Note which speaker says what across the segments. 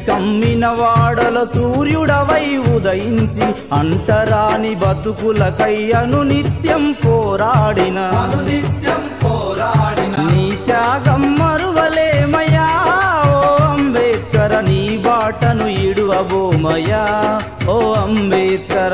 Speaker 1: కమ్మిన వాడల సూర్యుడవై ఉదయించి అంటరాని బతుకులకై అనునిత్యం పోరాడిన నీ త్యాగం మరువలేమయా ఓ అంబేద్కర, నీ బాటను ఇడువబోమయా ఓ అంబేద్కర.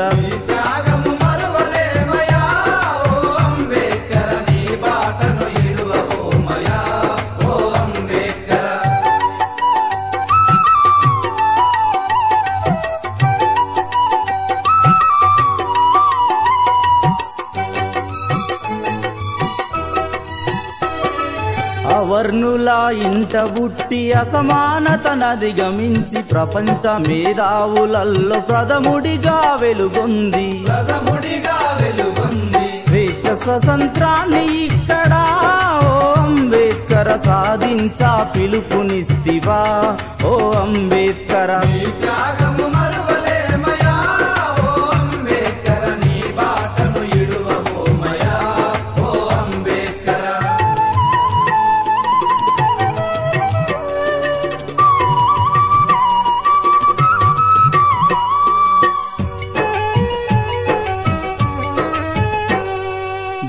Speaker 1: అవర్ణుల ఇంట బుట్టి అసమానతనధిగమించి ప్రపంచ మేధావులల్లో ప్రథముడిగా వెలుగొంది. స్వేచ్ఛ స్వతంత్రాన్ని ఇక్కడ ఓ అంబేద్కర సాధించా పిలుపునిస్తివా ఓ అంబేద్కర.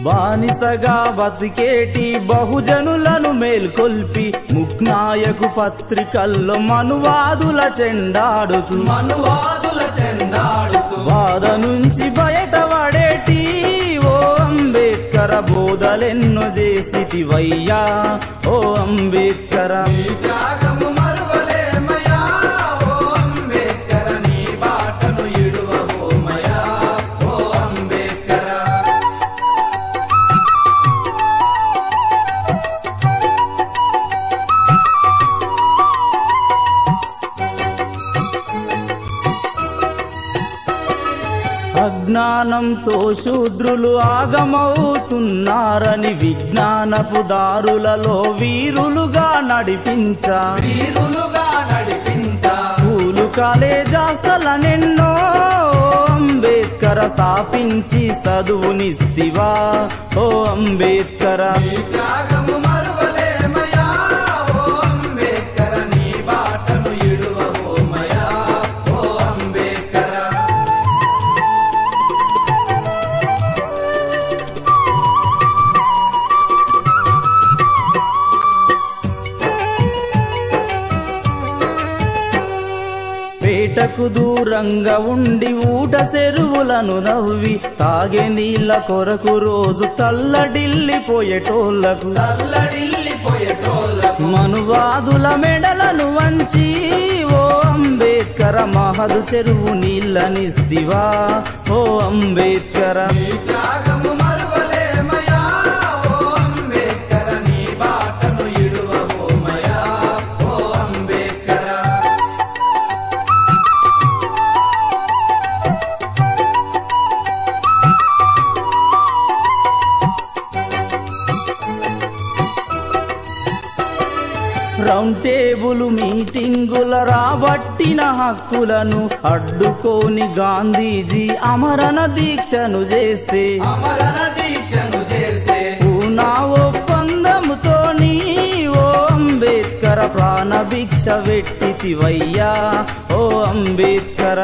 Speaker 1: బానిసగా బతికేటి బహుజనులను మేల్కొల్పి ముక్నాయకు పత్రికల్లో మనువాదుల చెండాడుతూ బాధ నుంచి బయటపడేటి ఓ అంబేద్కర బోధలెన్నో చేసితివయ్యా ఓ అంబేద్కర. అజ్ఞానంతో శూద్రులు ఆగమవుతున్నారని విజ్ఞానపు దారులలో వీరులుగా నడిపించా స్కూలు కాలేజాస్తలనెన్నో అంబేద్కర స్థాపించి చదువునిస్తివా ఓ అంబేద్కర. పేటకు దూరంగా ఉండి ఊట చెరువులను నవ్వి తాగే నీళ్ల కొరకు రోజు తల్లడిల్లిపోయేటోళ్లకు మనువాదుల మెడలను వంచి ఓ అంబేద్కర మహదు చెరువు నీళ్ళనిస్తివా ఓ అంబేద్కర. రౌండ్ టేబుల్ మీటింగుల రాబట్టిన హక్కులను అడ్డుకోని గాంధీజీ అమరణ దీక్షను చేస్తే పూనా ఒప్పందముతోని ఓ అంబేద్కర ప్రాణభిక్ష వెట్టితివయ్యా ఓ అంబేద్కర.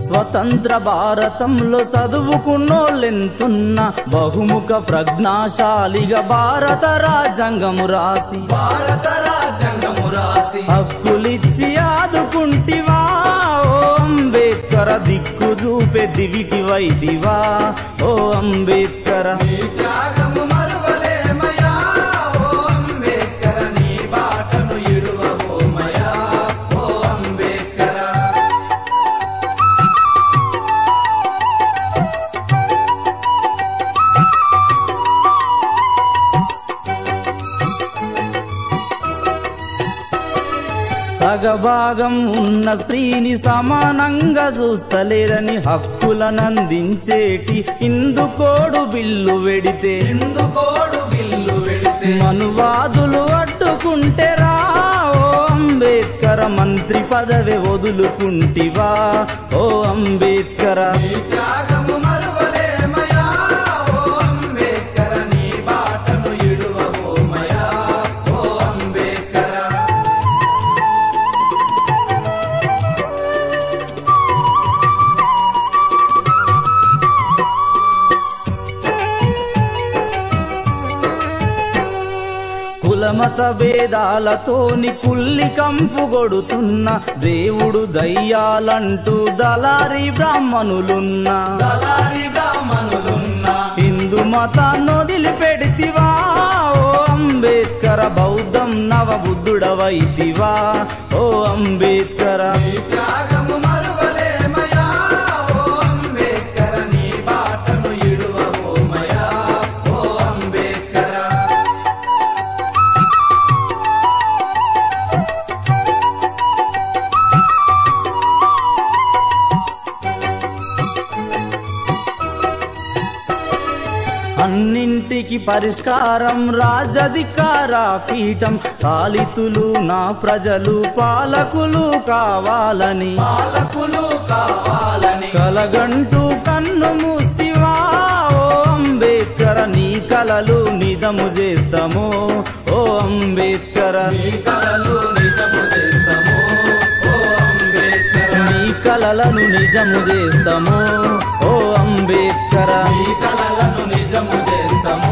Speaker 1: స్వతంత్ర భారతంలో చదువుకున్నోళ్ళెంతున్న బహుముఖ ప్రజ్ఞాశాలిగా భారత రాజ్యాంగము రాసి హక్కులిచ్చి ఆదుకుంటివా ఓ అంబేద్కర. దిక్కు చూపే దివిటి వైదివా ఓ అంబేద్కర. సగభాగం ఉన్న స్త్రీని సమానంగా చూస్తలేదని హక్కు హక్కులనందించేటి ఇందుకోడు బిల్లు వెడితే మనువాదులు అడ్డుకుంటే రా ఓ అంబేద్కర మంత్రి పదవి వదులుకుంటివా ఓ అంబేద్కర కులమత భేదాలతోని కుల్లి కంపు గొడుతున్న దేవుడు దయ్యాలంటూ దళారి బ్రాహ్మణులున్నా హిందూ మతాన్ని వదిలిపెడితివా ఓ అంబేద్కర బౌద్ధం నవ బుద్ధుడవైతివా ఓ అంబేద్కర అన్నింటికి పరిష్కారం రాజధికార పీఠం పాలితులు నా ప్రజలు పాలకులు కావాలని కలగంటూ కన్ను మూస్తివా ఓ అంబేద్కర నీ కలలు నిజము చేస్తాము ఓ అంబేద్కర నీ కలలను నిజము చేస్తాము ఓ అంబేద్కర
Speaker 2: నిజము చేస్తాము